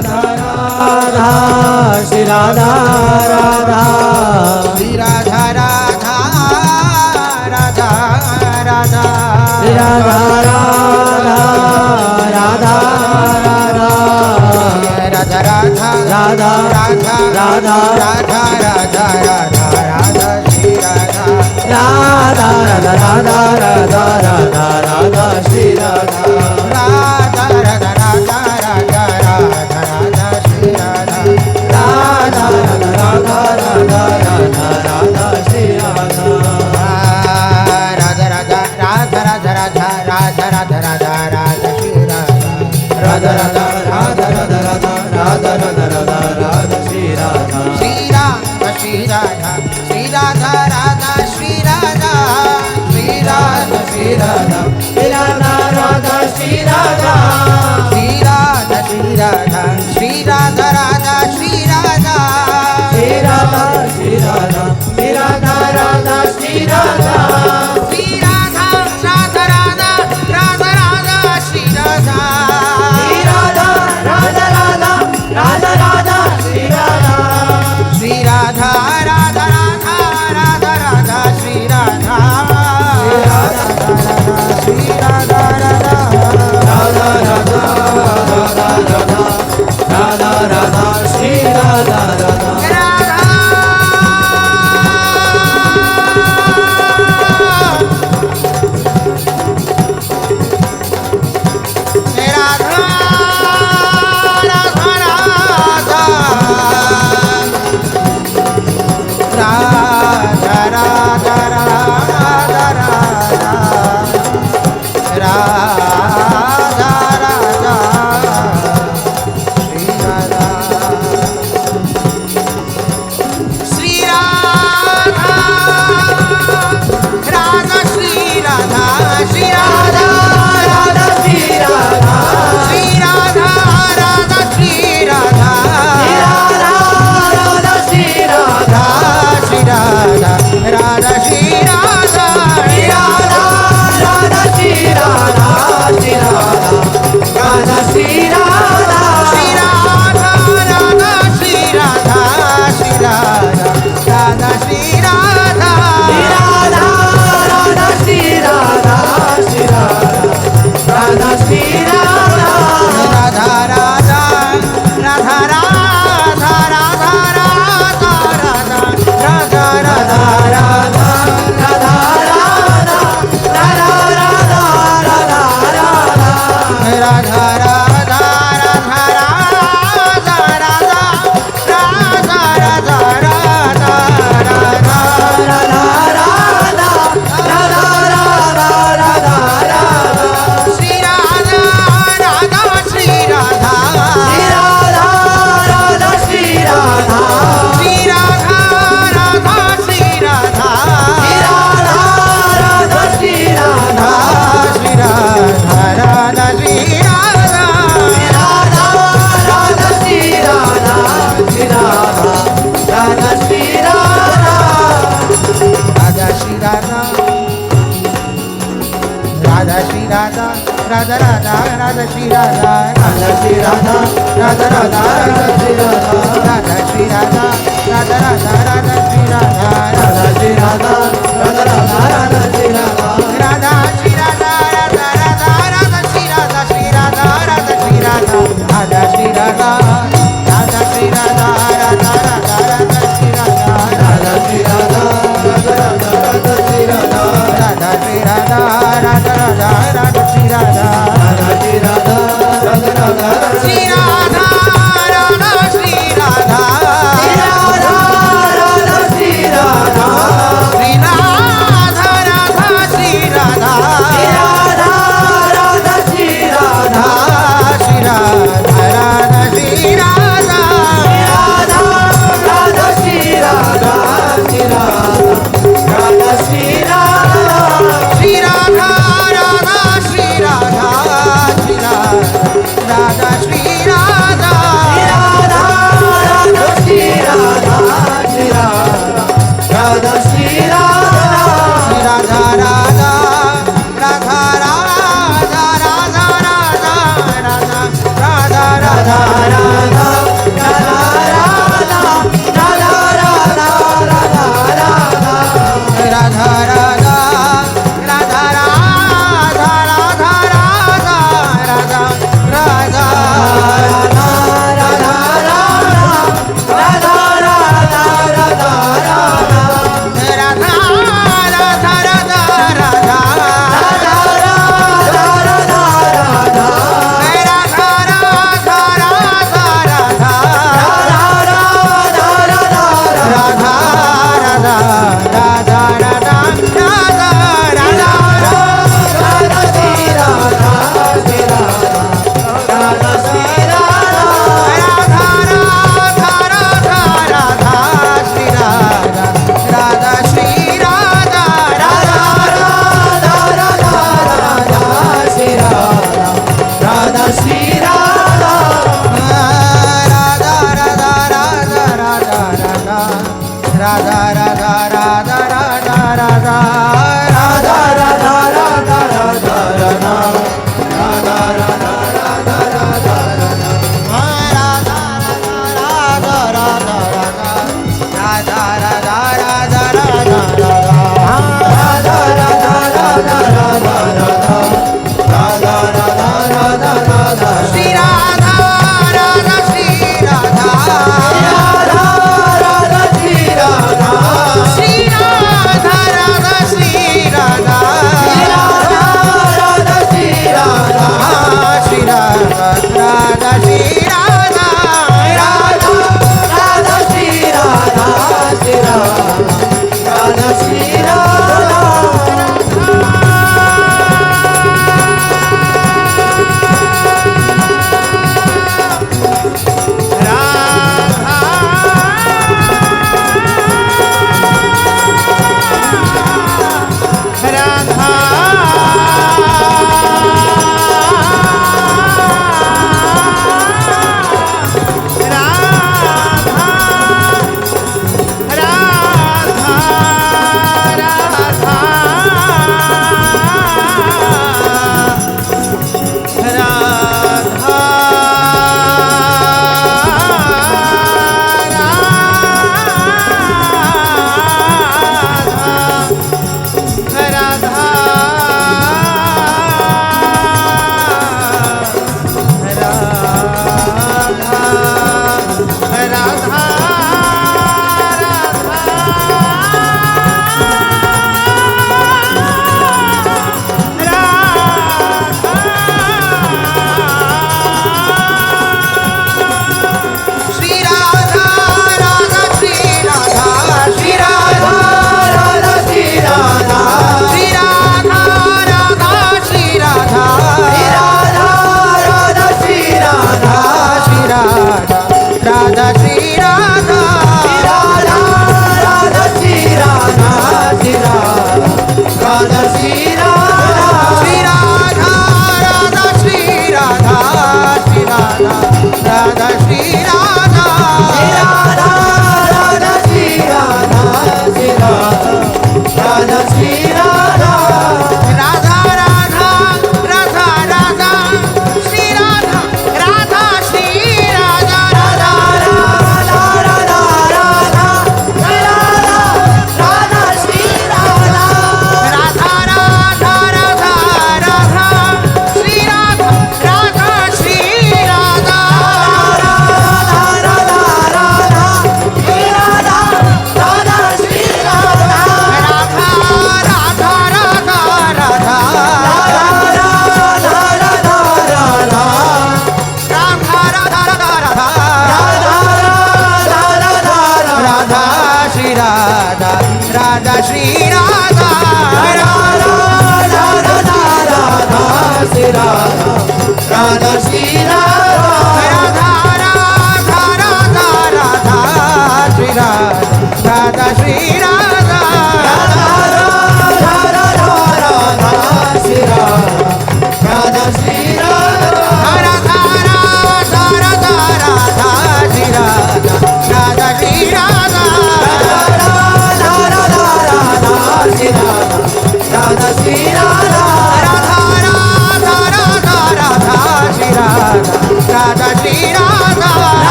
Radha Radha Shri Radha Radha Shri Radha Radha Radha Radha Shri Radha Radha Radha Radha Radha Radha Radha Radha Radha Radha Radha Radha Shri Radha Radha Radha Radha Radha Radha Radha Shri Radha Radha Radha Radha Radha Radha Radha Shri Radha Radha Radha Radha Radha Radha Shri Radha Radha Radha Radha Radha Radha Radha Radha Radha Radha Shri Radha Radha Radha Radha Radha Radha Radha Radha Radha Radha Shri Radha Shri Radha Shri Radha Shri Radha Radha Shri Radha Shri Radha Shri Radha Shri Radha Radha Shri Radha Shri Radha Shri Radha Shri Radha Radha Shri Radha Shri Radha Shri Radha Shri Radha Radha Shri Radha Shri Radha Radha Radha Radha Radha Shri Radha Shri Radha Radha Radha Radha Radha Shri Radha Shri Radha Radha Radha Radha Radha Shri Radha Shri Radha Radha Radha Radha Radha Radha Shri Radha Radha Radha Radha Radha Shri Radha Radha Shri Radha Radha Radha Radha Shri Radha Radha Shri Radha Radha Radha Radha Shri Radha Radha Shri Radha Radha Radha Radha Shri Radha Radha Shri Radha Radha Radha Radha Shri Radha Shri Radha Radha Shri Radha Radha Shri Radha Radha Shri Radha Radha Radha Radha Shri Radha Radha Shri Radha Radha Radha Radha Shri Radha Radha Shri Radha Radha Radha Radha Shri Radha Radha Shri Radha Radha Radha Shri Radha Radha Shri Radha Shri Radha Radha Shri Radha Shri Radha Radha Shri Radha Shri Radha Radha Shri Radha Shri Radha Radha Shri Radha Radha Shri Radha Shri Radha Radha Shri Radha Shri Radha Radha Shri Radha Shri Radha Shri Radha Radha Radha Shri Radha Shri Radha Radha Shri Radha Radha Radha Radha Radha Radha Radha Radha Radha Radha Radha Radha Radha Shri